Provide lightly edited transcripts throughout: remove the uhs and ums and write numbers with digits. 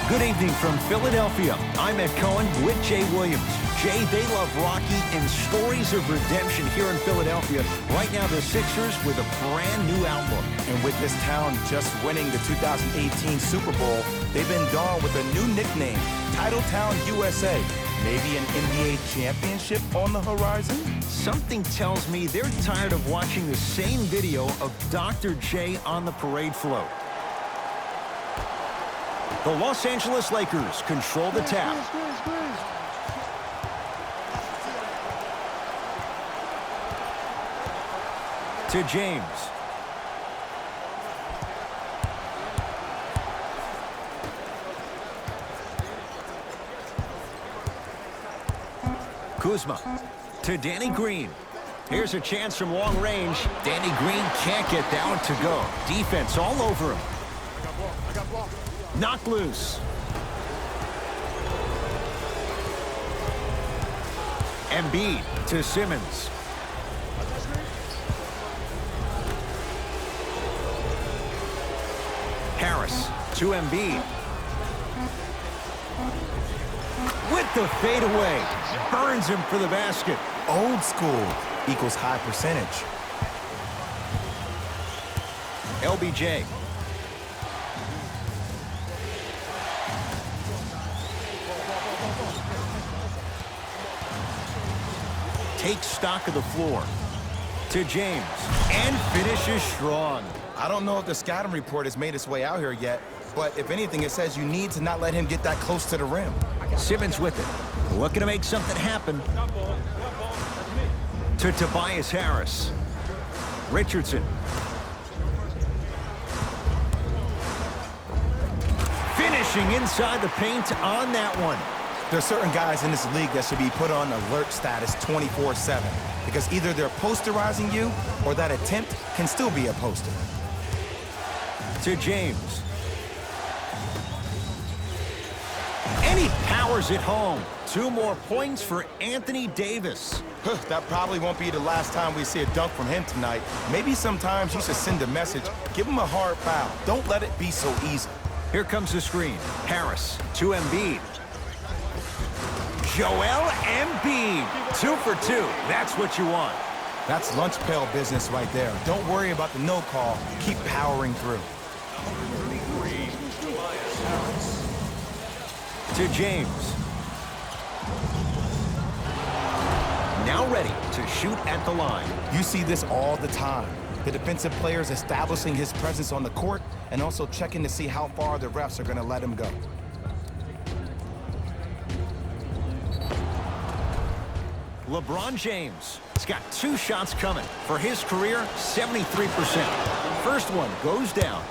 Good evening from Philadelphia. I'm Ed Cohen with Jay Williams. Jay, they love Rocky and stories of redemption here in Philadelphia. Right now, the Sixers with a brand new outlook. And with this town just winning the 2018 Super Bowl, they've been donned with a new nickname, Titletown USA. Maybe an NBA championship on the horizon? Something tells me they're tired of watching the same video of Dr. J on the parade float. The Los Angeles Lakers control the tap. To James. Kuzma to Danny Green. Here's a chance from long range. Danny Green can't get that one to go. Defense all over him. Knocked loose. Embiid to Simmons. Harris to Embiid. With the fadeaway. Burns him for the basket. Old school equals high percentage. LBJ. Takes stock of the floor. To James. And finishes strong. I don't know if the scouting report has made its way out here yet, but if anything, it says you need to not let him get that close to the rim. Simmons with it. Looking to make something happen. To Tobias Harris. Richardson. Finishing inside the paint on that one. There are certain guys in this league that should be put on alert status 24/7 because either they're posterizing you or that attempt can still be a poster. To James. And he powers it home. 2 more points for Anthony Davis. That probably won't be the last time we see a dunk from him tonight. Maybe sometimes you should send a message. Give him a hard foul. Don't let it be so easy. Here comes the screen. Harris to Embiid. Joel Embiid. 2 for 2. That's what you want. That's lunch pail business right there. Don't worry about the no call. Keep powering through. To James. Now ready to shoot at the line. You see this all the time. The defensive players establishing his presence on the court and also checking to see how far the refs are going to let him go. LeBron James has got 2 shots coming. For his career, 73%. First one goes down.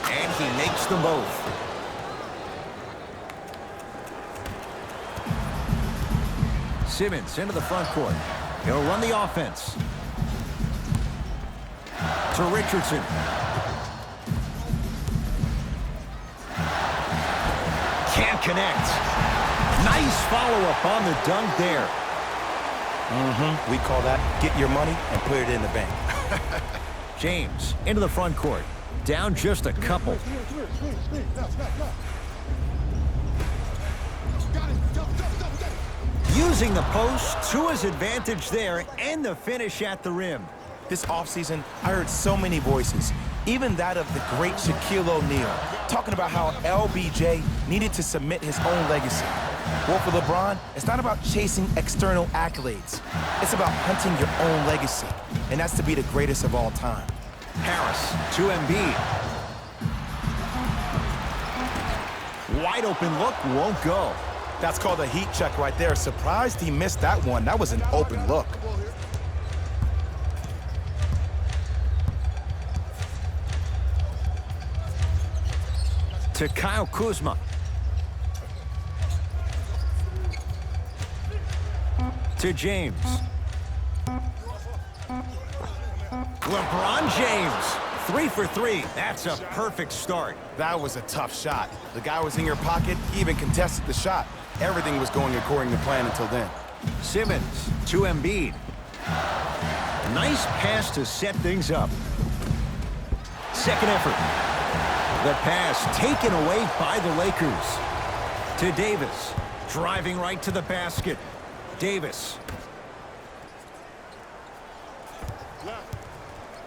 And he makes them both. Simmons into the front court. He'll run the offense. To Richardson. Can't connect. Nice follow-up on the dunk there. We call that get your money and put it in the bank. James into the front court. Down just a couple. Using the post to his advantage there and the finish at the rim. This offseason, I heard so many voices, even that of the great Shaquille O'Neal, talking about how LBJ needed to submit his own legacy. Well, for LeBron, it's not about chasing external accolades. It's about hunting your own legacy, and that's to be the greatest of all time. Harris to Embiid. Wide open look, won't go. That's called a heat check right there. Surprised he missed that one. That was an open look. To Kyle Kuzma. To James. LeBron James. 3 for 3. That's a perfect start. That was a tough shot. The guy was in your pocket. He even contested the shot. Everything was going according to plan until then. Simmons to Embiid. Nice pass to set things up. Second effort. The pass taken away by the Lakers. To Davis. Driving right to the basket. Davis.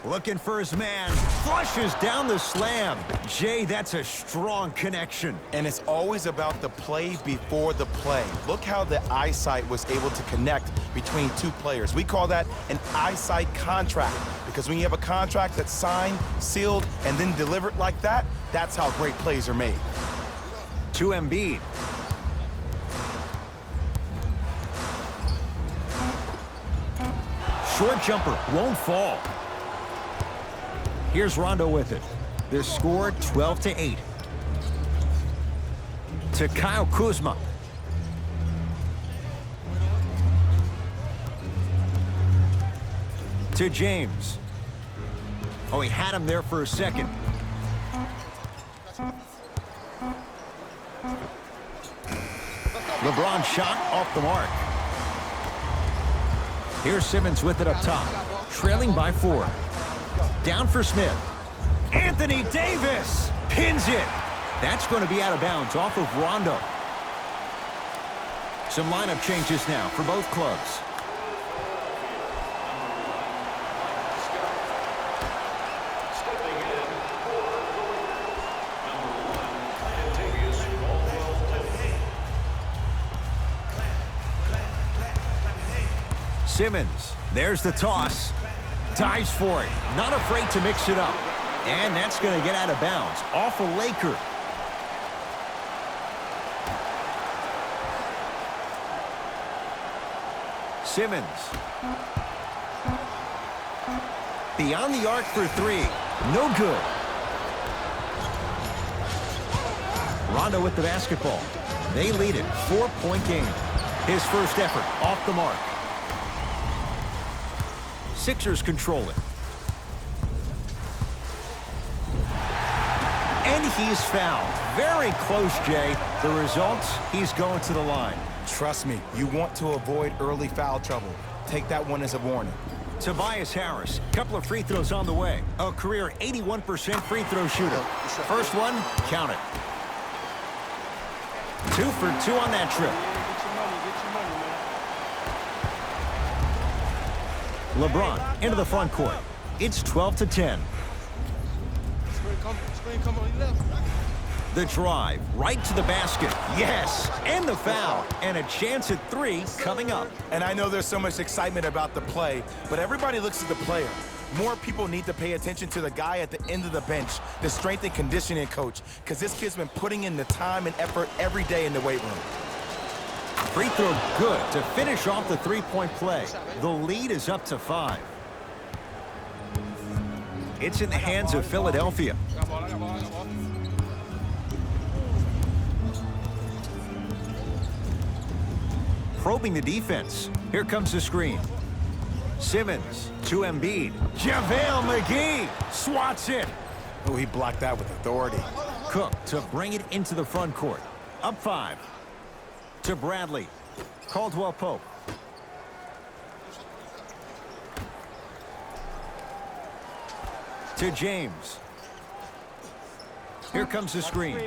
Looking for his man. Flushes down the slam. Jay, that's a strong connection. And it's always about the play before the play. Look how the eyesight was able to connect between two players. We call that an eyesight contract, because when you have a contract that's signed, sealed, and then delivered like that, that's how great plays are made. To Embiid. Short jumper won't fall. Here's Rondo with it. The score 12-8. To Kyle Kuzma. To James. Oh, he had him there for a second. LeBron shot off the mark. Here's Simmons with it up top. Trailing by 4. Down for Smith. Anthony Davis pins it. That's going to be out of bounds off of Rondo. Some lineup changes now for both clubs. Simmons, there's the toss. Dives for it, not afraid to mix it up. And that's going to get out of bounds, off a Laker. Simmons. Beyond the arc for 3, no good. Rondo with the basketball. They lead it, 4-point game. His first effort, off the mark. Sixers control it. And he's fouled. Very close, Jay. The result, he's going to the line. Trust me, you want to avoid early foul trouble. Take that one as a warning. Tobias Harris, couple of free throws on the way. A career 81% free throw shooter. First one, count it. 2 for 2 on that trip. LeBron into the front court. It's 12-10. The drive right to the basket. Yes, and the foul. And a chance at 3 coming up. And I know there's so much excitement about the play, but everybody looks at the player. More people need to pay attention to the guy at the end of the bench, the strength and conditioning coach, because this kid's been putting in the time and effort every day in the weight room. Free throw good to finish off the 3-point play. The lead is up to 5. It's in the hands of Philadelphia. Probing the defense. Here comes the screen. Simmons to Embiid. JaVale McGee swats it. Oh, he blocked that with authority. Cook to bring it into the front court. Up 5. To Bradley. Caldwell Pope. To James. Here comes the screen.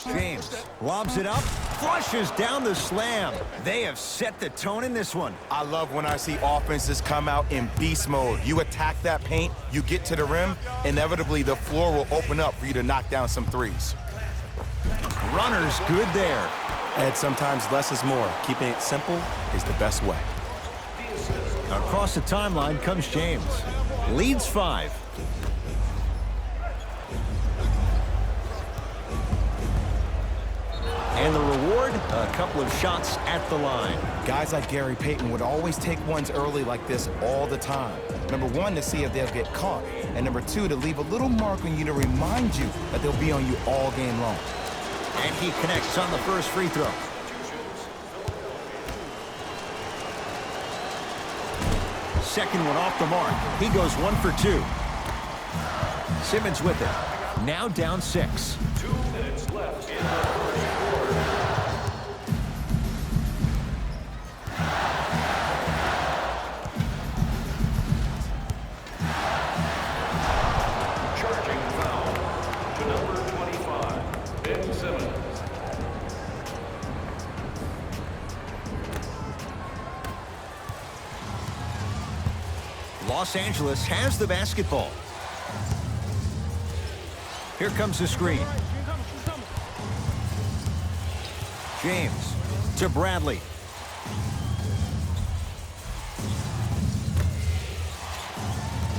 James lobs it up, flushes down the slam. They have set the tone in this one. I love when I see offenses come out in beast mode. You attack that paint, you get to the rim, inevitably the floor will open up for you to knock down some threes. Runner's good there. And sometimes less is more. Keeping it simple is the best way. Across the timeline comes James. Leads 5. And the reward, a couple of shots at the line. Guys like Gary Payton would always take ones early like this all the time. Number 1, to see if they'll get caught. And number 2, to leave a little mark on you to remind you that they'll be on you all game long. And he connects on the first free throw. Second one off the mark. He goes 1 for 2. Simmons with it. Now down 6. 2 minutes left in the first quarter. Charging foul to number Los Angeles has the basketball. Here comes the screen. James to Bradley.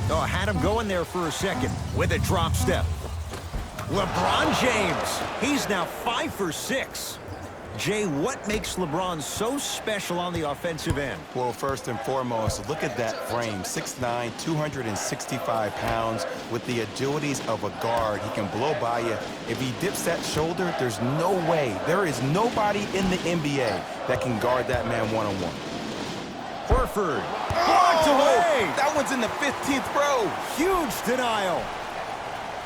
Oh, had him going there for a second with a drop step. LeBron James. He's now 5 for 6. Jay, what makes LeBron so special on the offensive end? Well, first and foremost, look at that frame. 6'9", 265 pounds with the agilities of a guard. He can blow by you. If he dips that shoulder, there's no way. There is nobody in the NBA that can guard that man one-on-one. Horford. Blocked away. That one's in the 15th row. Huge denial.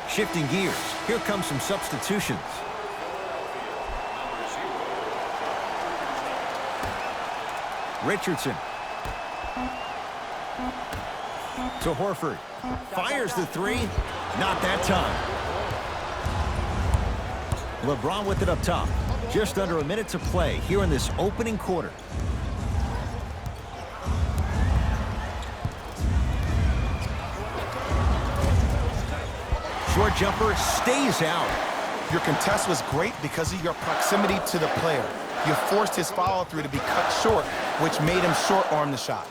Shifting gears. Here come some substitutions. Richardson. To Horford. Fires the three. Not that time. LeBron with it up top. Just under a minute to play here in this opening quarter. Short jumper stays out. Your contest was great because of your proximity to the player. You forced his follow-through to be cut short, which made him short-arm the shot.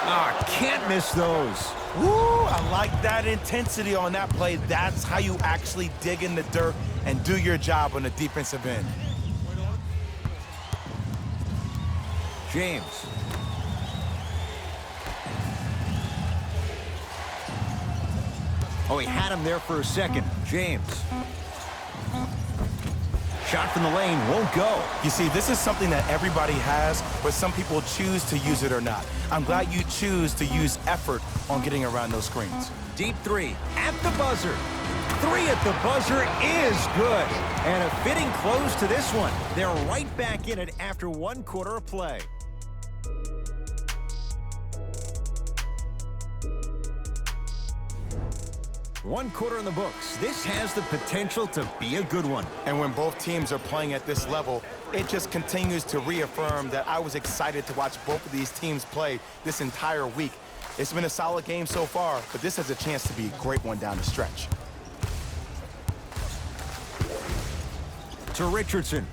Ah, can't miss those. Woo, I like that intensity on that play. That's how you actually dig in the dirt and do your job on the defensive end. James. Oh, he had him there for a second. James. Shot from the lane won't go. You see, this is something that everybody has, but some people choose to use it or not. I'm glad you choose to use effort on getting around those screens. Deep three at the buzzer. 3 at the buzzer is good. And a fitting close to this one. They're right back in it after 1 quarter of play. One quarter in the books. This has the potential to be a good one. And when both teams are playing at this level, it just continues to reaffirm that I was excited to watch both of these teams play this entire week. It's been a solid game so far, but this has a chance to be a great one down the stretch. To Richardson.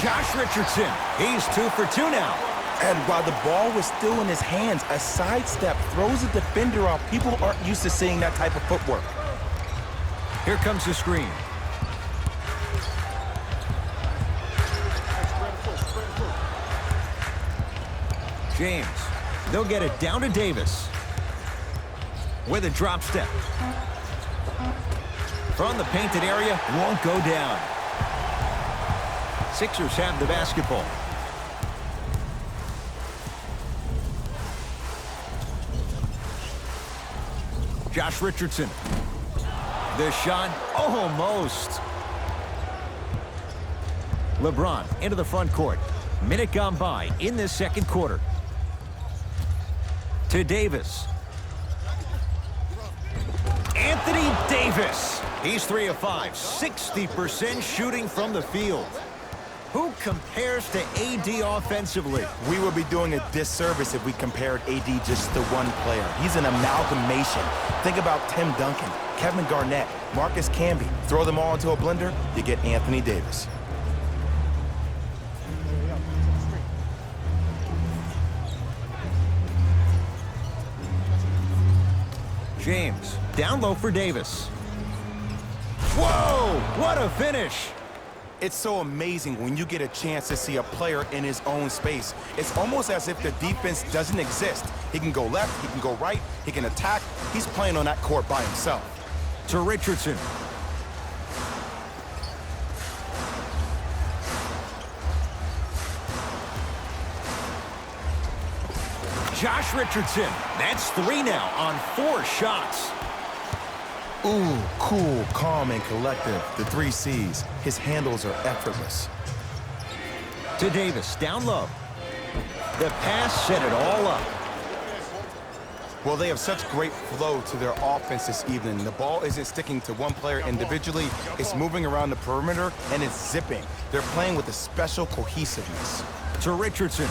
Josh Richardson. He's 2 for 2 now. And while the ball was still in his hands, a sidestep throws a defender off. People aren't used to seeing that type of footwork. Here comes the screen. James. They'll get it down to Davis. With a drop step. From the painted area, won't go down. Sixers have the basketball. Josh Richardson. The shot, almost. LeBron into the front court. Minute gone by in this second quarter. To Davis. Anthony Davis. He's 3 of 5, 60% shooting from the field. Who compares to AD offensively? We would be doing a disservice if we compared AD just to one player. He's an amalgamation. Think about Tim Duncan, Kevin Garnett, Marcus Camby. Throw them all into a blender, you get Anthony Davis. James, down low for Davis. Whoa, what a finish. It's so amazing when you get a chance to see a player in his own space. It's almost as if the defense doesn't exist. He can go left, he can go right, he can attack. He's playing on that court by himself. To Richardson. Josh Richardson. That's 3 now on 4 shots. Ooh, cool, calm, and collective. The 3 C's. His handles are effortless. To Davis, down low. The pass set it all up. Well, they have such great flow to their offense this evening. The ball isn't sticking to one player individually. It's moving around the perimeter, and it's zipping. They're playing with a special cohesiveness. To Richardson.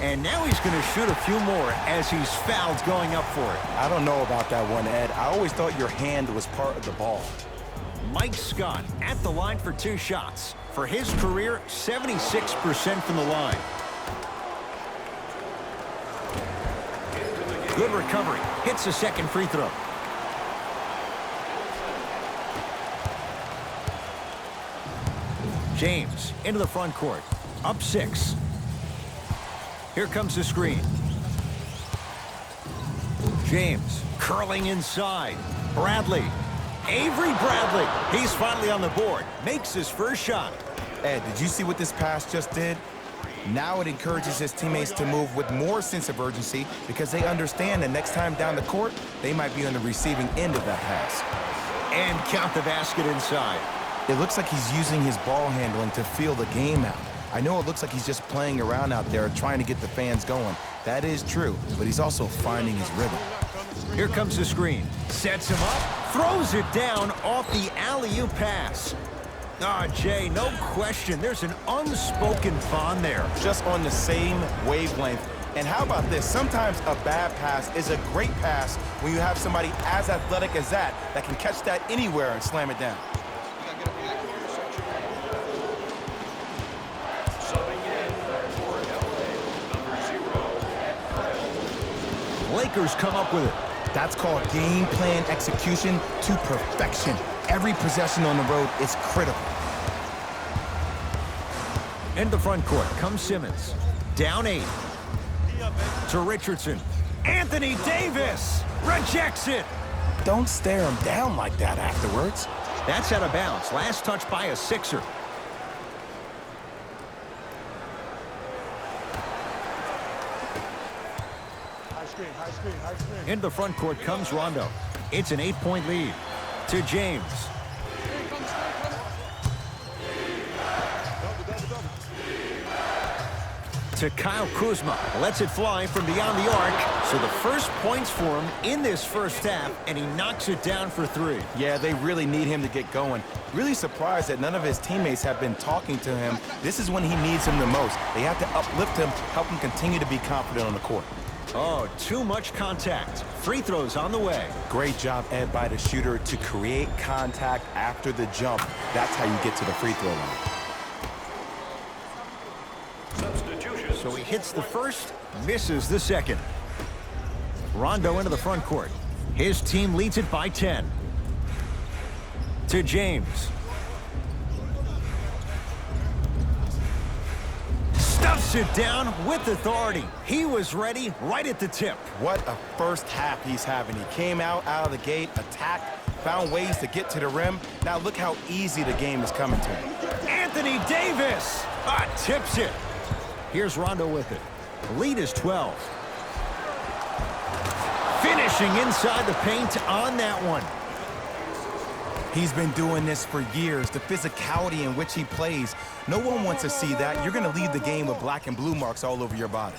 And now he's going to shoot a few more as he's fouled going up for it. I don't know about that one, Ed. I always thought your hand was part of the ball. Mike Scott at the line for 2 shots. For his career, 76% from the line. Good recovery. Hits the second free throw. James into the front court. Up 6. Here comes the screen. James curling inside. Bradley. Avery Bradley. He's finally on the board. Makes his first shot. Ed, did you see what this pass just did? Now it encourages his teammates to move with more sense of urgency because they understand that next time down the court, they might be on the receiving end of that pass. And count the basket inside. It looks like he's using his ball handling to feel the game out. I know it looks like he's just playing around out there trying to get the fans going. That is true, but he's also finding his rhythm. Here comes the screen. Sets him up. Throws it down off the alley-oop pass. Jay, no question. There's an unspoken bond there. Just on the same wavelength. And how about this? Sometimes a bad pass is a great pass when you have somebody as athletic as that can catch that anywhere and slam it down. Lakers come up with it. That's called game plan execution to perfection. Every possession on the road is critical. In the front court comes Simmons. Down 8. To Richardson. Anthony Davis rejects it. Don't stare him down like that afterwards. That's out of bounds. Last touch by a Sixer. In the front court comes Rondo. It's an 8-point lead. To James. To Kyle Kuzma. Lets it fly from beyond the arc. So the first points for him in this first half, and he knocks it down for 3. Yeah, they really need him to get going. Really surprised that none of his teammates have been talking to him. This is when he needs him the most. They have to uplift him, help him continue to be confident on the court. Oh, too much contact. Free throws on the way. Great job, Ed, by the shooter to create contact after the jump. That's how you get to the free throw line. Substitution. So he hits the first, misses the second. Rondo into the front court. His team leads it by 10. To James. Stuffs it down with authority. He was ready right at the tip. What a first half he's having. He came out of the gate, attacked, found ways to get to the rim. Now look how easy the game is coming to him. Anthony Davis tips it. Here's Rondo with it. The lead is 12. Finishing inside the paint on that one. He's been doing this for years. The physicality in which he plays. No one wants to see that. You're going to leave the game with black and blue marks all over your body.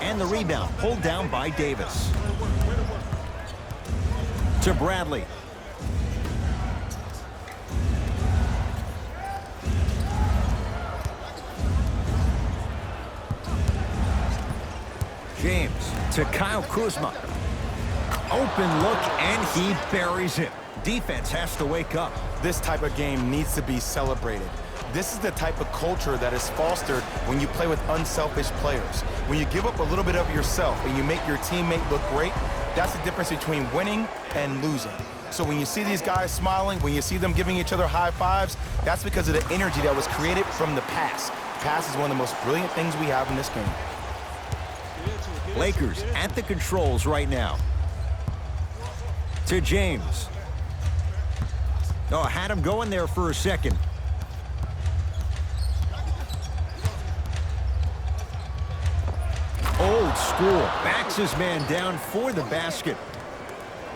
And the rebound pulled down by Davis. To Bradley. James to Kyle Kuzma. Open look, and he buries it. Defense has to wake up. This type of game needs to be celebrated. This is the type of culture that is fostered when you play with unselfish players. When you give up a little bit of yourself and you make your teammate look great, that's the difference between winning and losing. So when you see these guys smiling, when you see them giving each other high fives, that's because of the energy that was created from the pass. Pass is one of the most brilliant things we have in this game. Lakers at the controls right now. To James. Oh, had him going there for a second. Old school. Backs his man down for the basket.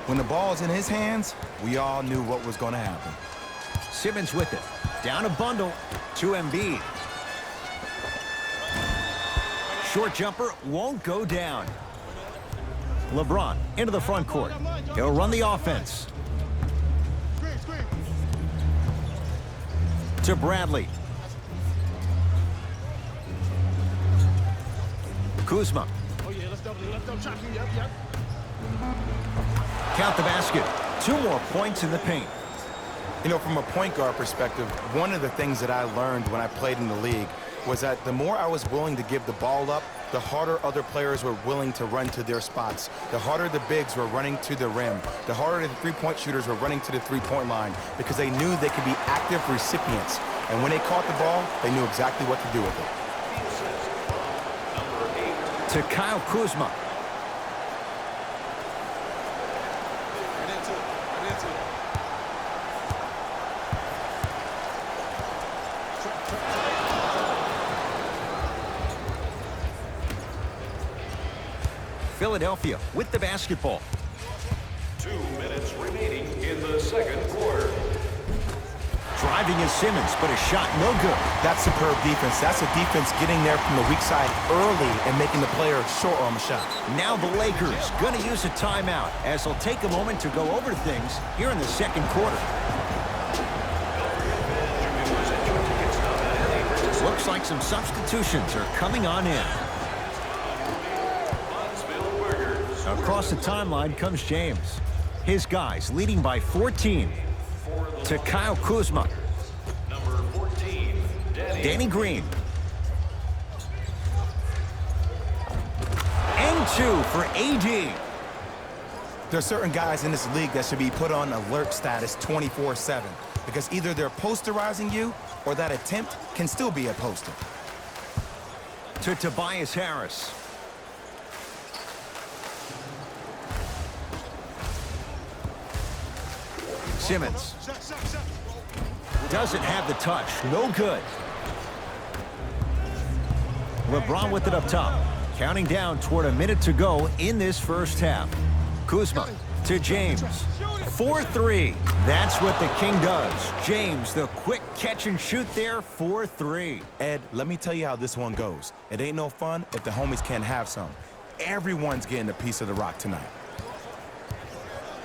When the ball's in his hands, we all knew what was going to happen. Simmons with it. Down a bundle to Embiid. Short jumper won't go down. LeBron into the front court. He'll run the offense. To Bradley. Kuzma. Oh, yeah, let's double try. Yep. Count the basket. 2 more points in the paint. You know, from a point guard perspective, one of the things that I learned when I played in the league was that the more I was willing to give the ball up, the harder other players were willing to run to their spots. The harder the bigs were running to the rim. The harder the three-point shooters were running to the three-point line because they knew they could be active recipients. And when they caught the ball, they knew exactly what to do with it. To Kyle Kuzma. Philadelphia with the basketball. 2 minutes remaining in the second quarter. Driving is Simmons, but a shot no good. That's superb defense. That's a defense getting there from the weak side early and making the player short on the shot. Now the Lakers going to use a timeout as they'll take a moment to go over things here in the second quarter. Looks like some substitutions are coming on in. Across the timeline comes James. His guys leading by 14. To Kyle Kuzma. Number 14, Danny Green. And 2 for AD. There are certain guys in this league that should be put on alert status 24/7 because either they're posterizing you or that attempt can still be a poster. To Tobias Harris. Simmons. Doesn't have the touch. No good. LeBron with it up top. Counting down toward a minute to go in this first half. Kuzma to James. 4-3. That's what the King does. James, the quick catch and shoot there, 4-3. Ed, let me tell you how this one goes. It ain't no fun if the homies can't have some. Everyone's getting a piece of the rock tonight.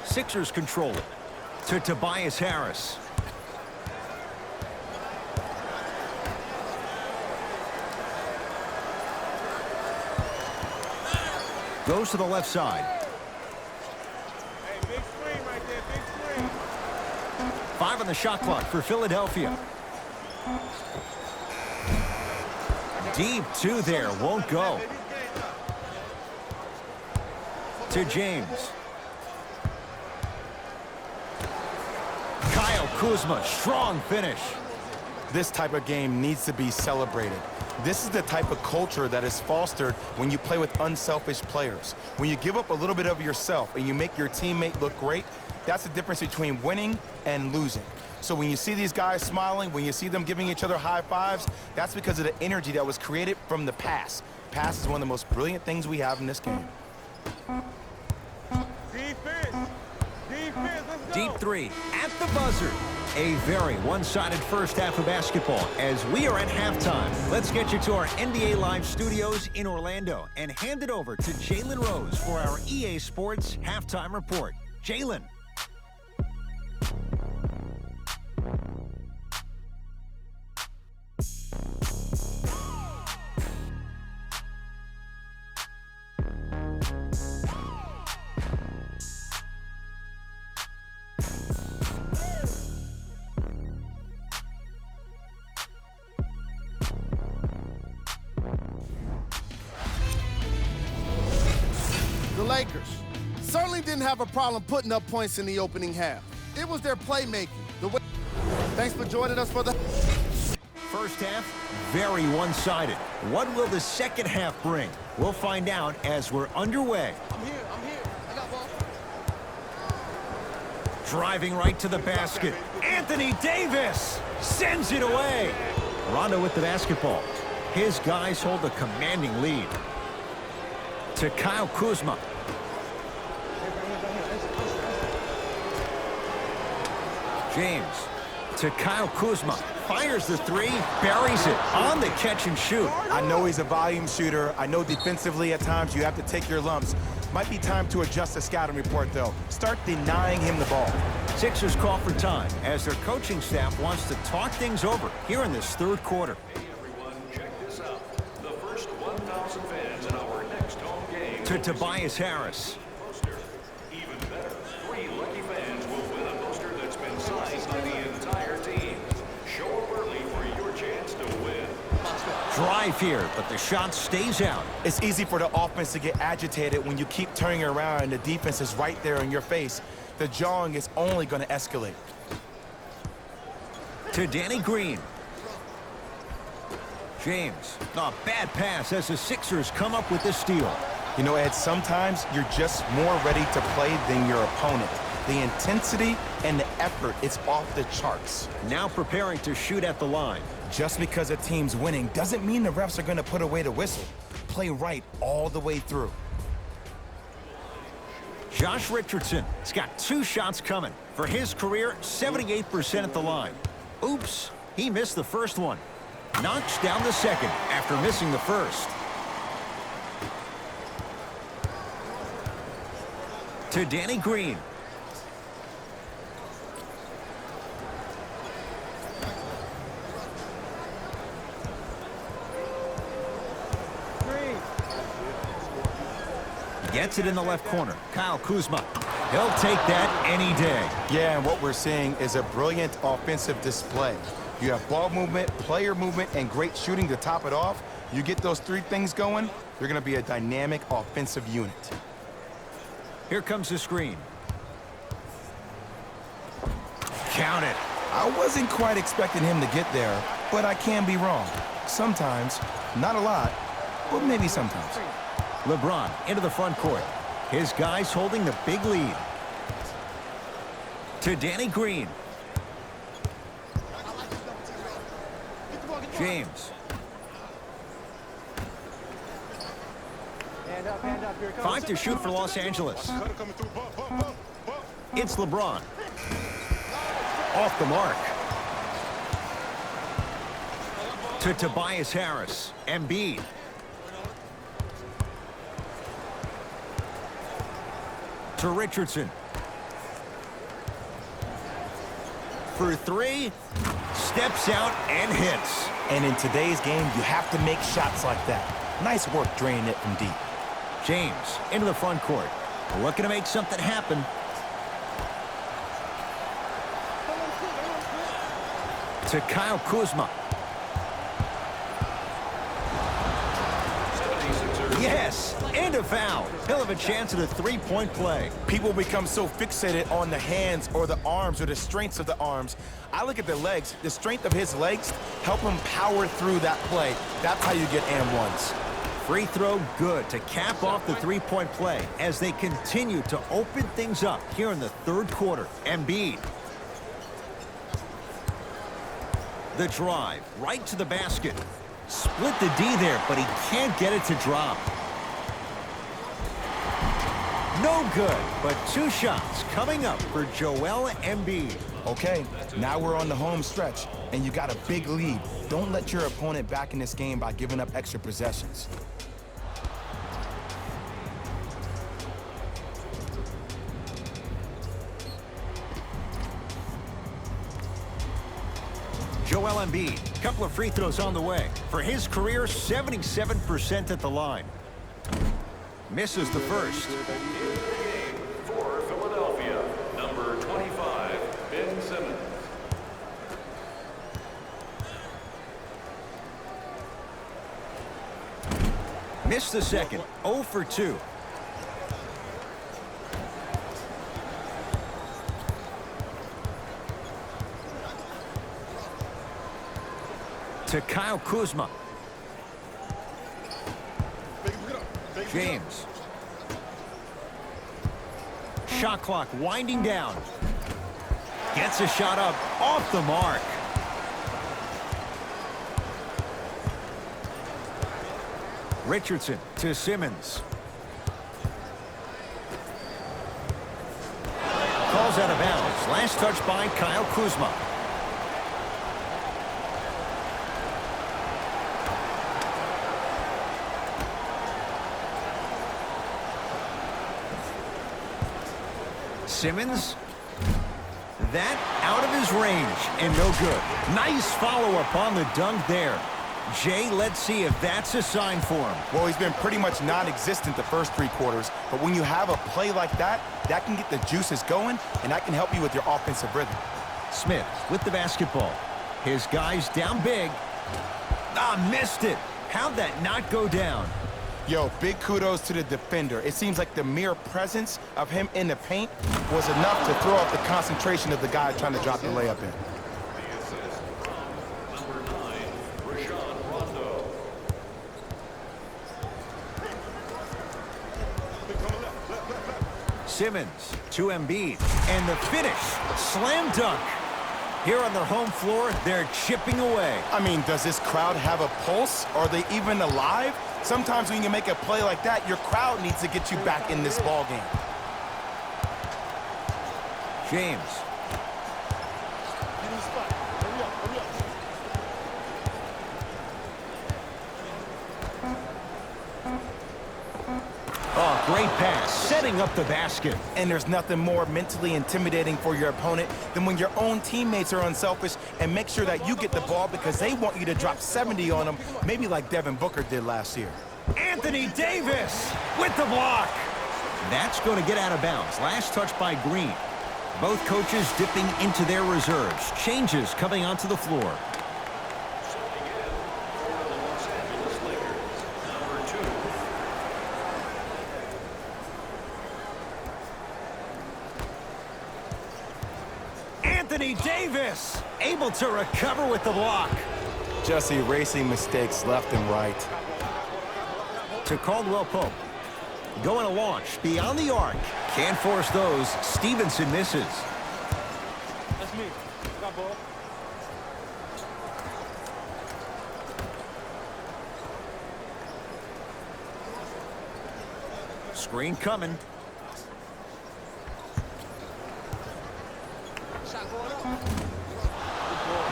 Sixers control it. To Tobias Harris. Goes to the left side. Hey, big screen right there, big screen. 5 on the shot clock for Philadelphia. Deep 2 there, won't go. To James. Kyle Kuzma, strong finish. This type of game needs to be celebrated. This is the type of culture that is fostered when you play with unselfish players. When you give up a little bit of yourself and you make your teammate look great, that's the difference between winning and losing. So when you see these guys smiling, when you see them giving each other high fives, that's because of the energy that was created from the pass. Pass is one of the most brilliant things we have in this game. Defense, let's go. Deep 3 at the buzzer. A very one-sided first half of basketball as we are at halftime. Let's get you to our NBA Live studios in Orlando and hand it over to Jalen Rose for our EA Sports halftime report. Jalen. The Lakers certainly didn't have a problem putting up points in the opening half. It was their playmaking. Thanks for joining us for the First half, very one-sided. What will the second half bring? We'll find out as we're underway. I'm here. I got ball. Driving right to the basket. Anthony Davis sends it away. Rondo with the basketball. His guys hold a commanding lead. To Kyle Kuzma. James to Kyle Kuzma. Fires the 3, buries it on the catch and shoot. I know he's a volume shooter. I know defensively at times you have to take your lumps. Might be time to adjust the scouting report, though. Start denying him the ball. Sixers call for time as their coaching staff wants to talk things over here in this third quarter. Hey everyone, check this out. The first 1,000 fans in our To Tobias Harris. Even better, 3 lucky fans will win a poster that's been signed by the entire team. Show up early for your chance to win. Drive here, but the shot stays out. It's easy for the offense to get agitated when you keep turning around and the defense is right there in your face. The jawing is only going to escalate. To Danny Green. James. A bad pass as the Sixers come up with the steal. You know, Ed, sometimes you're just more ready to play than your opponent. The intensity and the effort, it's off the charts. Now preparing to shoot at the line. Just because a team's winning doesn't mean the refs are going to put away the whistle. Play right all the way through. Josh Richardson has got 2 shots coming. For his career, 78% at the line. Oops, he missed the first one. Knocks down the second after missing the first. To Danny Green. Gets it in the left corner. Kyle Kuzma. He'll take that any day. Yeah, and what we're seeing is a brilliant offensive display. You have ball movement, player movement, and great shooting to top it off. You get those 3 things going, you're going to be a dynamic offensive unit. Here comes the screen. Count it. I wasn't quite expecting him to get there, but I can be wrong. Sometimes, not a lot, but maybe sometimes. LeBron into the front court. His guys holding the big lead. To Danny Green. James. Hand up, here it comes. 5 to shoot for Los Angeles. It's LeBron. Off the mark. To Tobias Harris. Embiid. To Richardson. For 3. Steps out and hits. And in today's game, you have to make shots like that. Nice work draining it from deep. James into the front court. Looking to make something happen. To Kyle Kuzma. Yes, and a foul. He'll have a chance at a 3-point play. People become so fixated on the hands or the arms or the strengths of the arms. I look at the legs. The strength of his legs help him power through that play. That's how you get and ones. Free throw good to cap off the 3-point play as they continue to open things up here in the 3rd quarter. Embiid. The drive right to the basket. Split the D there, but he can't get it to drop. No good, but 2 shots coming up for Joel Embiid. Okay, now we're on the home stretch, and you got a big lead. Don't let your opponent back in this game by giving up extra possessions. Joel Embiid, couple of free throws on the way. For his career, 77% at the line. Misses the first. In the game for Philadelphia, number 25, Ben Simmons. Missed the second. 0 for 2. To Kyle Kuzma. James. Shot clock winding down. Gets a shot up off the mark. Richardson to Simmons. Calls out of bounds. Last touch by Kyle Kuzma. Simmons. That out of his range and no good. Nice follow-up on the dunk there. Jay, let's see if that's a sign for him. Well, he's been pretty much non-existent the first 3 quarters, but when you have a play like that, that can get the juices going, and that can help you with your offensive rhythm. Smith with the basketball. His guys down big. Ah, missed it. How'd that not go down? Yo, big kudos to the defender. It seems like the mere presence of him in the paint was enough to throw off the concentration of the guy trying to drop the layup in. Simmons to Embiid, and the finish, slam dunk. Here on their home floor, they're chipping away. I mean, does this crowd have a pulse? Are they even alive? Sometimes when you make a play like that, your crowd needs to get you back in this ball game. James. Oh, great pass, setting up the basket. And there's nothing more mentally intimidating for your opponent than when your own teammates are unselfish and make sure that you get the ball because they want you to drop 70 on them, maybe like Devin Booker did last year. Anthony Davis with the block. That's going to get out of bounds. Last touch by Green. Both coaches dipping into their reserves. Changes coming onto the floor. Anthony Davis able to recover with the block. Just erasing mistakes left and right. To Caldwell Pope. Going to launch beyond the arc. Can't force those. Stevenson misses. That's me. Got ball. Screen coming.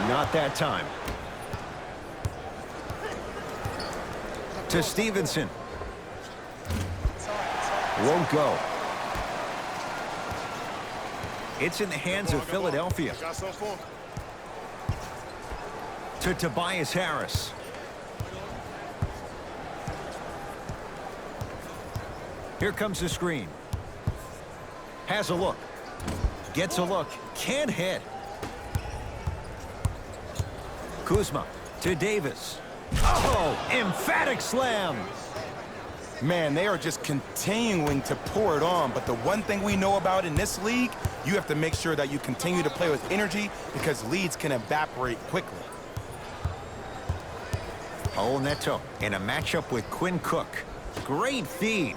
Not that time. To Stevenson. Won't go. It's in the hands of Philadelphia. To Tobias Harris. Here comes the screen. Has a look. Gets a look. Can't hit. Kuzma to Davis. Oh, emphatic slam. Man, they are just continuing to pour it on, but the one thing we know about in this league, you have to make sure that you continue to play with energy because leads can evaporate quickly. Oh, Neto in a matchup with Quinn Cook. Great feed.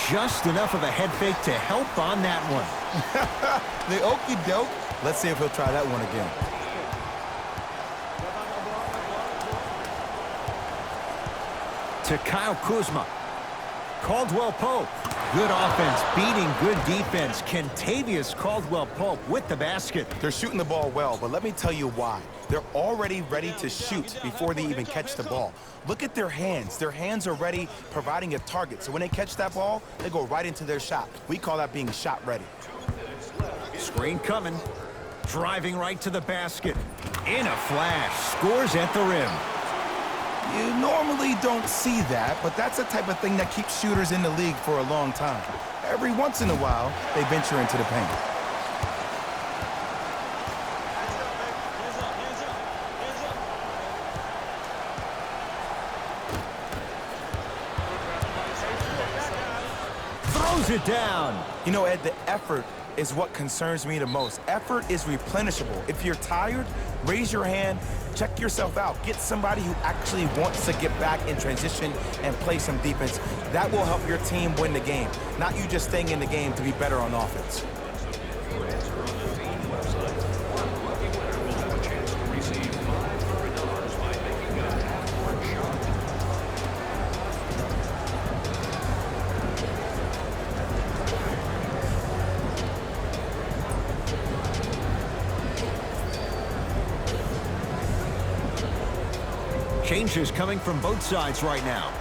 Just enough of a head fake to help on that one. The okie doke. Let's see if he'll try that one again. To Kyle Kuzma. Caldwell Pope. Good offense beating good defense. Kentavious Caldwell Pope with the basket. They're shooting the ball well, but let me tell you why. They're already ready to shoot before they even catch the ball. Look at their hands. Their hands are ready, providing a target. So when they catch that ball, they go right into their shot. We call that being shot ready. Screen coming. Driving right to the basket. In a flash. Scores at the rim. You normally don't see that, but that's the type of thing that keeps shooters in the league for a long time. Every once in a while, they venture into the paint. Throws it down. You know, Ed, the effort is what concerns me the most. Effort is replenishable. If you're tired, raise your hand, check yourself out. Get somebody who actually wants to get back in transition and play some defense. That will help your team win the game, not you just staying in the game to be better on offense. Changes coming from both sides right now.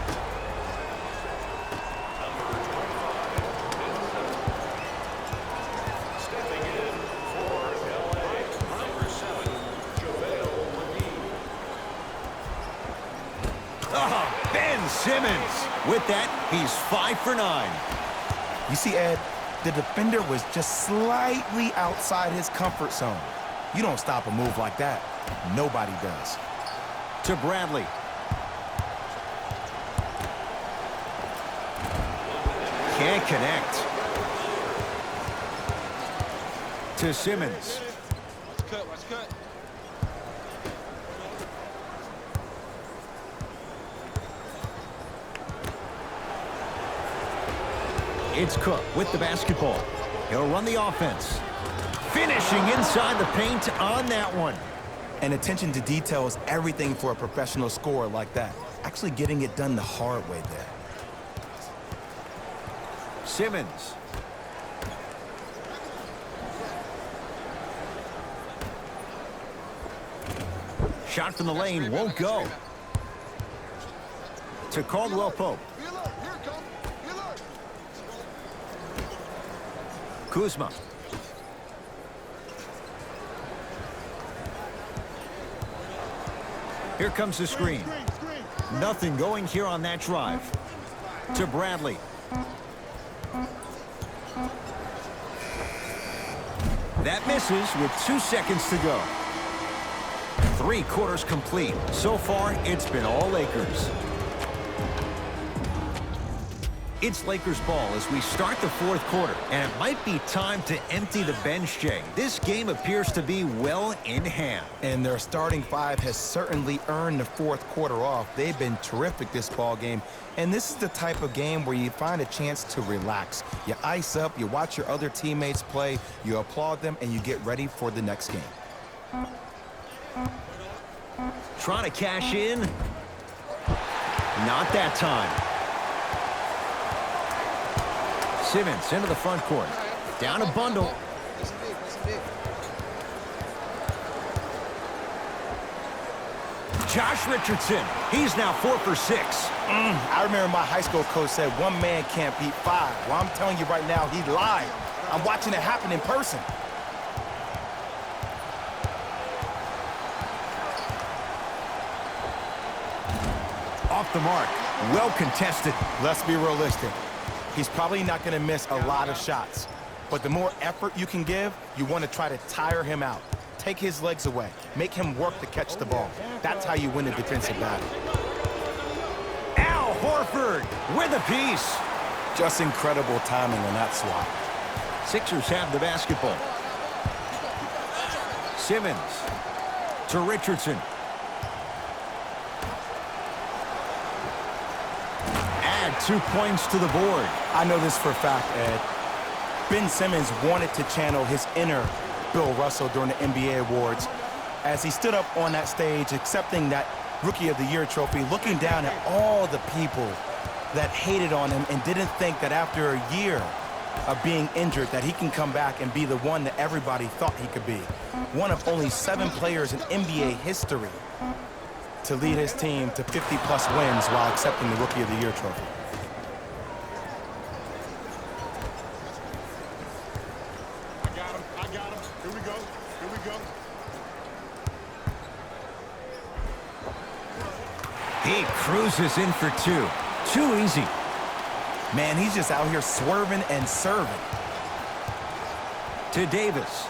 Ben Simmons. With that, he's 5 for 9. You see, Ed, the defender was just slightly outside his comfort zone. You don't stop a move like that. Nobody does. To Bradley. Can't connect. To Simmons. Watch cut. It's Cook with the basketball. He'll run the offense. Finishing inside the paint on that one. And attention to detail is everything for a professional scorer like that. Actually getting it done the hard way there. Simmons. Shot from the lane won't go. To Caldwell Pope. Kuzma. Here comes the screen. Nothing going here on that drive. To Bradley. That misses with 2 seconds to go. 3 quarters complete. So far, it's been all Lakers. It's Lakers ball as we start the 4th quarter, and it might be time to empty the bench, Jay. This game appears to be well in hand. And their starting 5 has certainly earned the 4th quarter off. They've been terrific this ball game. And this is the type of game where you find a chance to relax. You ice up, you watch your other teammates play, you applaud them, and you get ready for the next game. Trying to cash in. Not that time. Simmons into the front court. Down a bundle. Josh Richardson. He's now 4 for 6. I remember my high school coach said 1 man can't beat 5. Well, I'm telling you right now, he lied. I'm watching it happen in person. Off the mark. Well contested. Let's be realistic. He's probably not going to miss a lot of shots. But the more effort you can give, you want to try to tire him out. Take his legs away. Make him work to catch the ball. That's how you win a defensive battle. Al Horford with a piece. Just incredible timing on that swat. Sixers have the basketball. Simmons to Richardson. Add 2 points to the board. I know this for a fact, Ed. Ben Simmons wanted to channel his inner Bill Russell during the NBA awards as he stood up on that stage accepting that Rookie of the Year trophy, looking down at all the people that hated on him and didn't think that after a year of being injured that he can come back and be the one that everybody thought he could be. One of only 7 players in NBA history to lead his team to 50-plus wins while accepting the Rookie of the Year trophy. I got him. Here we go. He cruises in for 2. Too easy. Man, he's just out here swerving and serving. To Davis.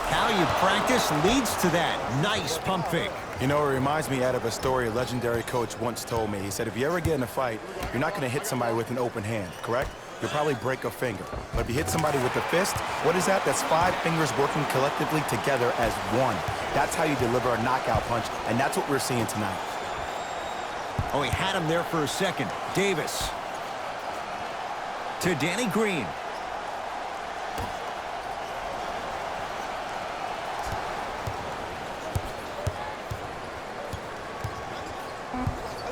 How you practice leads to that. Nice pump fake. You know, it reminds me, Ed, of a story a legendary coach once told me. He said, if you ever get in a fight, you're not going to hit somebody with an open hand, correct? You'll probably break a finger. But if you hit somebody with a fist, what is that? That's 5 fingers working collectively together as one. That's how you deliver a knockout punch, and that's what we're seeing tonight. Oh, he had him there for a second. Davis. To Danny Green.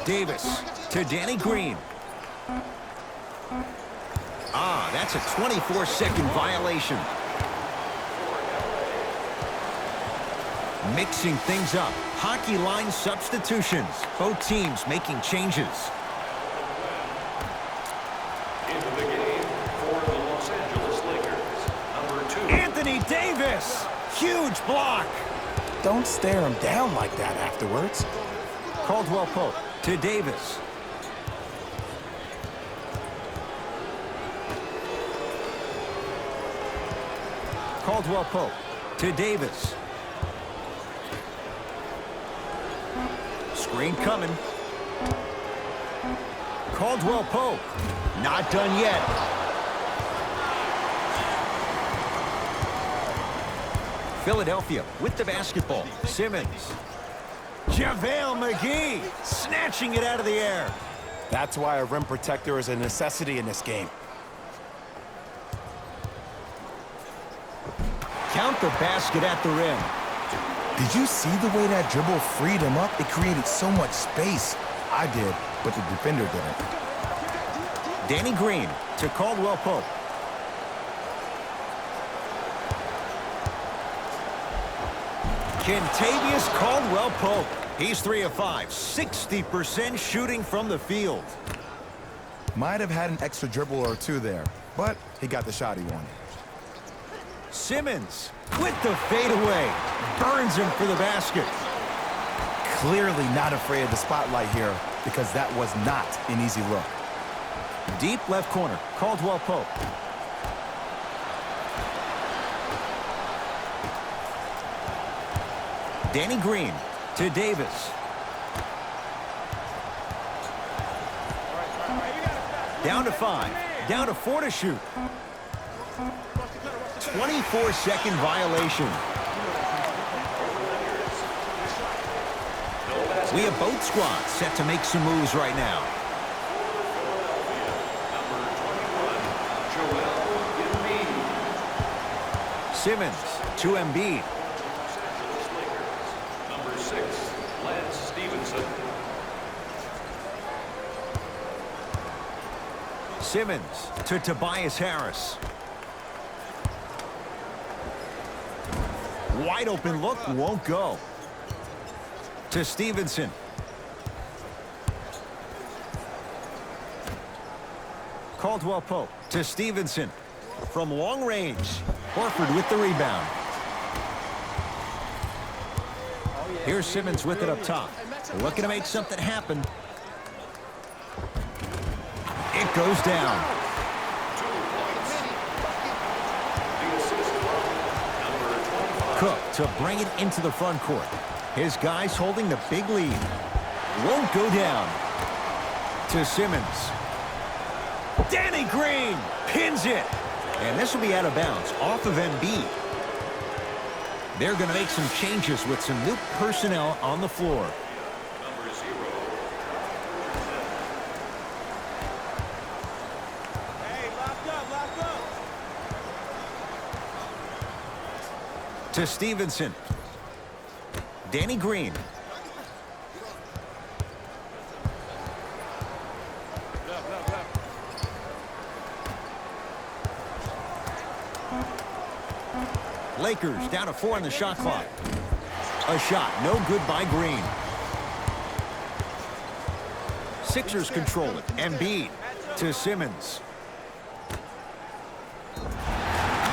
Davis to Danny Green. That's a 24-second violation. Mixing things up. Hockey line substitutions. Both teams making changes. Into the game for the Los Angeles Lakers, number 2. Anthony Davis Huge block. Don't stare him down like that afterwards. Caldwell Pope to Davis. Caldwell Pope to Davis. Screen coming. Caldwell Pope. Not done yet. Philadelphia with the basketball. Simmons. JaVale McGee snatching it out of the air. That's why a rim protector is a necessity in this game. Count the basket at the rim. Did you see the way that dribble freed him up? It created so much space. I did, but the defender didn't. Danny Green to Caldwell Pope. Kentavious Caldwell Pope. He's 3 of 5, 60% shooting from the field. Might have had an extra dribble or two there, but he got the shot he wanted. Simmons with the fadeaway. Burns him for the basket. Clearly not afraid of the spotlight here because that was not an easy look. Deep left corner, Caldwell Pope. Danny Green to Davis. Down to 5. Down to 4 to shoot. 24-second violation. We have both squads set to make some moves right now. Simmons to Embiid. Number 6, Lance Stevenson. Simmons to Tobias Harris. Wide open look, won't go. To Stevenson. Caldwell Pope to Stevenson. From long range, Horford with the rebound. Here's Simmons with it up top. Looking to make something happen. It goes down. Cook to bring it into the front court. His guys holding the big lead. Won't go down. To Simmons. Danny Green pins it. And this will be out of bounds off of Embiid. They're going to make some changes with some new personnel on the floor. Number 0. Hey, locked up. To Stevenson. Danny Green. Lakers down to 4 in the shot clock. A shot, no good by Green. Sixers control it. Embiid to Simmons.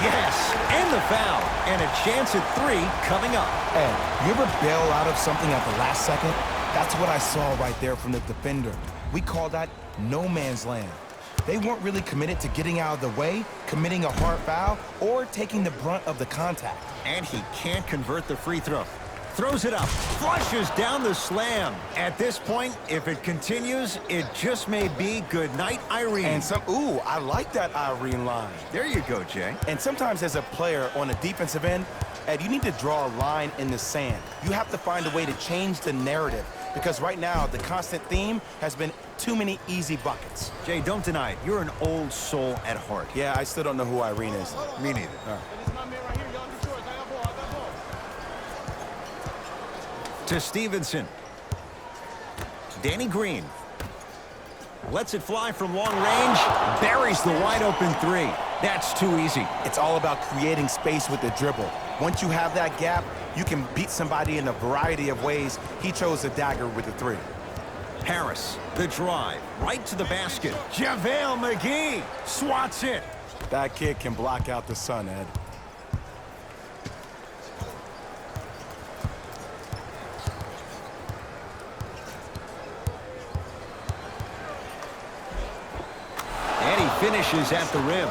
Yes, and the foul. And a chance at 3 coming up. Ed, you ever bail out of something at the last second? That's what I saw right there from the defender. We call that no man's land. They weren't really committed to getting out of the way, committing a hard foul, or taking the brunt of the contact. And he can't convert the free throw. Throws it up, flushes down the slam. At this point, if it continues, it just may be good night, Irene. And ooh, I like that Irene line. There you go, Jay. And sometimes as a player on the defensive end, Ed, you need to draw a line in the sand. You have to find a way to change the narrative because right now the constant theme has been too many easy buckets. Jay, don't deny it. You're an old soul at heart. Yeah, I still don't know who Irene is. Me neither. This is my man right here. Y'all do yours. I got ball. To Stevenson. Danny Green. Lets it fly from long range. Buries the wide open 3. That's too easy. It's all about creating space with the dribble. Once you have that gap, you can beat somebody in a variety of ways. He chose the dagger with the 3. Harris, the drive, right to the basket. JaVale McGee swats it. That kid can block out the sun, Ed. finishes at the rim.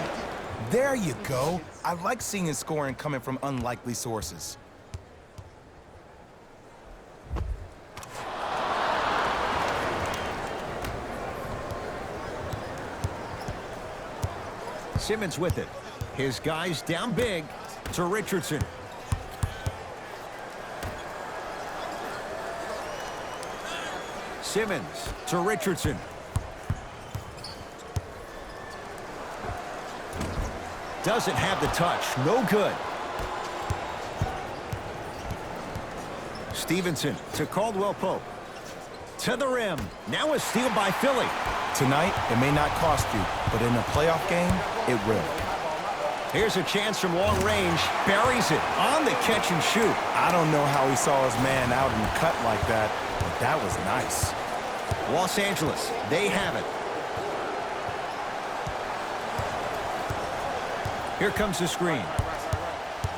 There you go. I like seeing his scoring coming from unlikely sources. Simmons with it. His guys down big to Richardson. Simmons to Richardson. Doesn't have the touch. No good. Stevenson to Caldwell Pope. To the rim. Now a steal by Philly. Tonight, it may not cost you, but in a playoff game, it will. Here's a chance from long range. Buries it on the catch and shoot. I don't know how he saw his man out and cut like that, but that was nice. Los Angeles, they have it. Here comes the screen.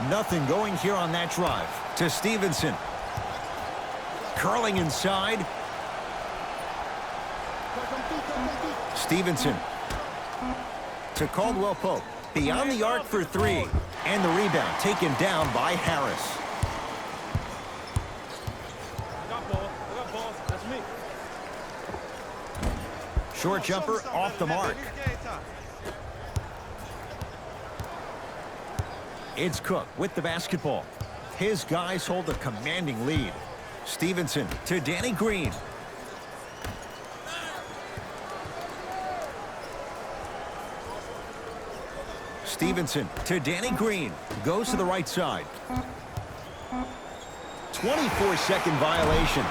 Nothing going here on that drive. To Stevenson. Curling inside. Stevenson. To Caldwell Pope. Beyond the arc for three. And the rebound taken down by Harris. Short jumper off the mark. It's Cook with the basketball. His guys hold a commanding lead. Stevenson to Danny Green. Stevenson to Danny Green. Goes to the right side. 24-second violation.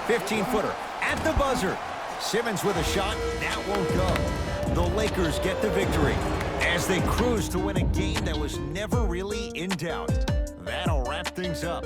.15-footer at the buzzer. Simmons with a shot. That won't go. The Lakers get the victory as they cruise to win a game that was never really in doubt. That'll wrap things up.